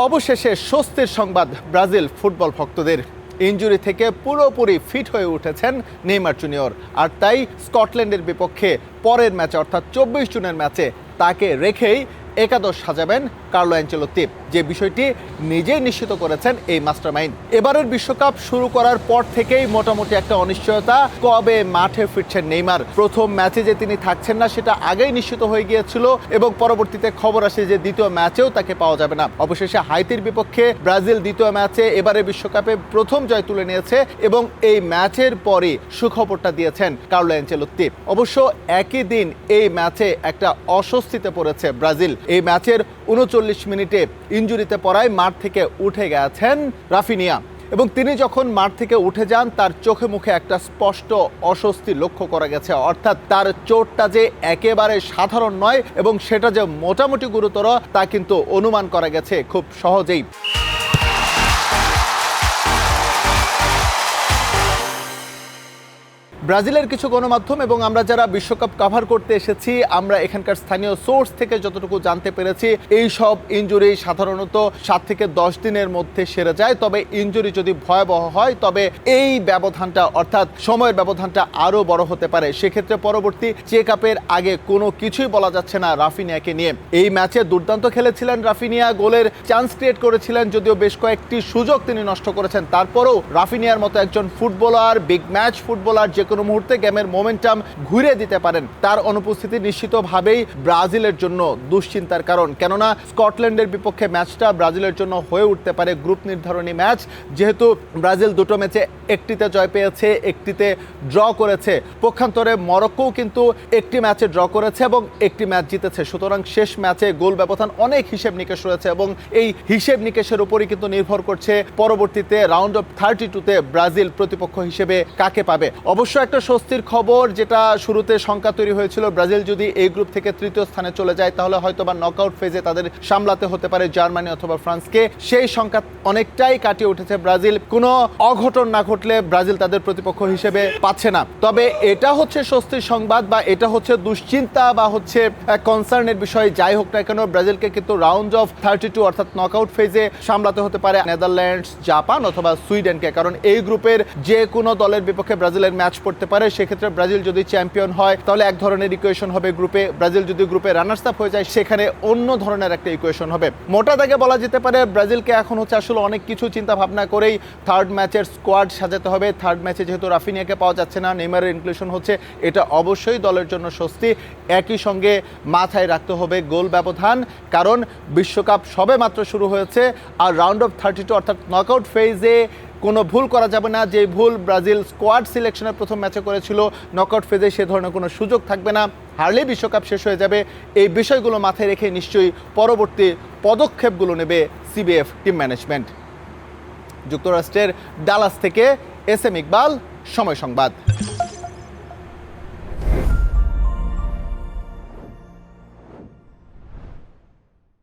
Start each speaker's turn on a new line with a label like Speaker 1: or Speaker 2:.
Speaker 1: অবশেষে স্বস্তির সংবাদ ব্রাজিল ফুটবল ভক্তদের। ইনজুরি থেকে পুরোপুরি ফিট হয়ে উঠেছেন নেইমার জুনিয়র, আর তাই স্কটল্যান্ডের বিপক্ষে পরের ম্যাচে অর্থাৎ 24 জুনের ম্যাচে তাকে রেখেই একাদশ সাজাবেন কার্লো অ্যানচেলোত্তি, যে বিষয়টি নিজেই নিশ্চিত করেছেন এই মাস্টারমাইন্ড। এবারের বিশ্বকাপ শুরু করার পর থেকেই মোটামুটি একটা অনিশ্চয়তা, কবে মাঠে ফিরছেন নেইমার। প্রথম ম্যাচে যে তিনি থাকছেন না সেটা আগেই নিশ্চিত হয়ে গিয়েছিল এবং পরবর্তীতে খবর আসে যে দ্বিতীয় ম্যাচেও তাকে পাওয়া যাবে না। অবশেষে হাইতির বিপক্ষে ব্রাজিল দ্বিতীয় ম্যাচে এবারে বিশ্বকাপে প্রথম জয় তুলে নিয়েছে এবং এই ম্যাচের পরে সুখবরটা দিয়েছেন কার্লো অ্যানচেলোত্তি। অবশ্য একই দিন এই ম্যাচে একটা অস্বস্তিতে পড়েছে ব্রাজিল। এই ম্যাচের 39 মিনিটে ইনজুরিতে পড়ায় মাঠ থেকে উঠে গেছেন রাফিনিয়া এবং তিনি যখন মাঠ থেকে উঠে যান তার চোখে মুখে একটা স্পষ্ট অস্বস্তি লক্ষ্য করা গেছে, অর্থাৎ তার চোটটা যে একেবারে সাধারণ নয় এবং সেটা যে মোটামুটি গুরুতর তা কিন্তু অনুমান করা গেছে খুব সহজেই। ব্রাজিলের কিছু গণমাধ্যম এবং আমরা যারা বিশ্বকাপ কভার করতে এসেছি আমরা এখানকার স্থানীয় সোর্স থেকে যতটুকু জানতে পেরেছি, এই সব ইনজুরি সাধারণত 7 থেকে 10 দিনের মধ্যে সেরে যায়। তবে ইনজুরি যদি ভয়াবহ হয় তবে এই ব্যবধানটা অর্থাৎ সময়ের ব্যবধানটা আরও বড় হতে পারে। সেক্ষেত্রে পরবর্তী চেক আপের আগে কোনো কিছুই বলা যাচ্ছে না রাফিনিয়াকে নিয়ে। এই ম্যাচে দুর্দান্ত খেলেছিলেন রাফিনিয়া, গোলের চান্স ক্রিয়েট করেছিলেন, যদিও বেশ কয়েকটি সুযোগ তিনি নষ্ট করেছেন। তারপরেও রাফিনিয়ার মতো একজন ফুটবলার, বিগ ম্যাচ ফুটবলার, যে কোনো মুহূর্তে গেমের মোমেন্টাম ঘুরে দিতে পারেন, তার অনুপস্থিতি নিশ্চিতভাবেই ব্রাজিলের জন্য দুশ্চিন্তার কারণ। কেননা স্কটল্যান্ডের বিপক্ষে ম্যাচটা ব্রাজিলের জন্য হয়ে উঠতে পারে গ্রুপ নির্ধারণী ম্যাচ, যেহেতু ব্রাজিল দুটো ম্যাচে একটিতে জয় পেয়েছে, একটিতে ড্র করেছে। পক্ষান্তরে মরক্কোও কিন্তু একটি ম্যাচে ড্র করেছে এবং একটি ম্যাচ জিতেছে। সুতরাং শেষ ম্যাচে গোল ব্যবধান অনেক হিসেব নিকেশ রয়েছে এবং এই হিসেব নিকেশের উপরই কিন্তু নির্ভর করছে পরবর্তীতে রাউন্ড অফ 32-তে ব্রাজিল প্রতিপক্ষ হিসেবে কাকে পাবে। অবশ্য একটা স্বস্তির খবর, যেটা শুরুতে শঙ্কা তৈরি হয়েছিল, ব্রাজিল যদি এই গ্রুপ থেকে তৃতীয় স্থানে চলে যায় তাহলে হয়তো বা নকআউট ফেজে তাদের সামলাতে হতে পারে জার্মানি অথবা ফ্রান্সকে। সেই শঙ্কা অনেকটাই কাটিয়ে উঠেছে ব্রাজিল। কোনো অঘটন না ঘটলে ব্রাজিল তাদের প্রতিপক্ষ হিসেবে পাচ্ছে না। তবে এটা হচ্ছে স্বস্তির সংবাদ বা এটা হচ্ছে দুশ্চিন্তা বা হচ্ছে কনসার্নের বিষয়। যাই হোক না কেন, ব্রাজিলকে কিন্তু রাউন্ড অফ 32 অর্থাৎ নকআউট ফেজে সামলাতে হতে পারে নেদারল্যান্ডস, জাপান অথবা সুইডেনকে। কারণ এই গ্রুপের যে কোনো দলের বিপক্ষে ব্রাজিলের ম্যাচ পড়তে পারে। সেক্ষেত্রে ব্রাজিল যদি চ্যাম্পিয়ন হয় তাহলে এক ধরনের ইকুয়েশন হবে গ্রুপে, ব্রাজিল যদি গ্রুপে রানার্স আপ হয়ে যায় সেখানে অন্য ধরনের একটা ইকুয়েশন হবে। মোটা দাগে বলা যেতে পারে ব্রাজিলকে এখন হচ্ছে আসলে অনেক কিছু চিন্তা ভাবনা করেই থার্ড ম্যাচের স্কোয়াড সাজাতে হবে। থার্ড ম্যাচে যেহেতু রাফিনিয়াকে পাওয়া যাচ্ছে না, নেইমারের ইনক্লুশন হচ্ছে, এটা অবশ্যই দলের জন্য স্বস্তি। একই সঙ্গে মাথায় রাখতে হবে গোল ব্যবধান, কারণ বিশ্বকাপ সবে মাত্র শুরু হয়েছে আর রাউন্ড অফ 32 অর্থাৎ নকআউট ফেজে কোনো ভুল করা যাবে না। যে ভুল ব্রাজিল স্কোয়াড সিলেকশনের প্রথম ম্যাচে করেছিল, নকআউট ফেজে সে ধরনের কোনো সুযোগ থাকবে না, হারলেই বিশ্বকাপ শেষ হয়ে যাবে। এই বিষয়গুলো মাথায় রেখে নিশ্চয়ই পরবর্তী পদক্ষেপগুলো নেবে সিবিএফ টিম ম্যানেজমেন্ট। যুক্তরাষ্ট্রের ডালাস থেকে এস এম ইকবাল, সময় সংবাদ।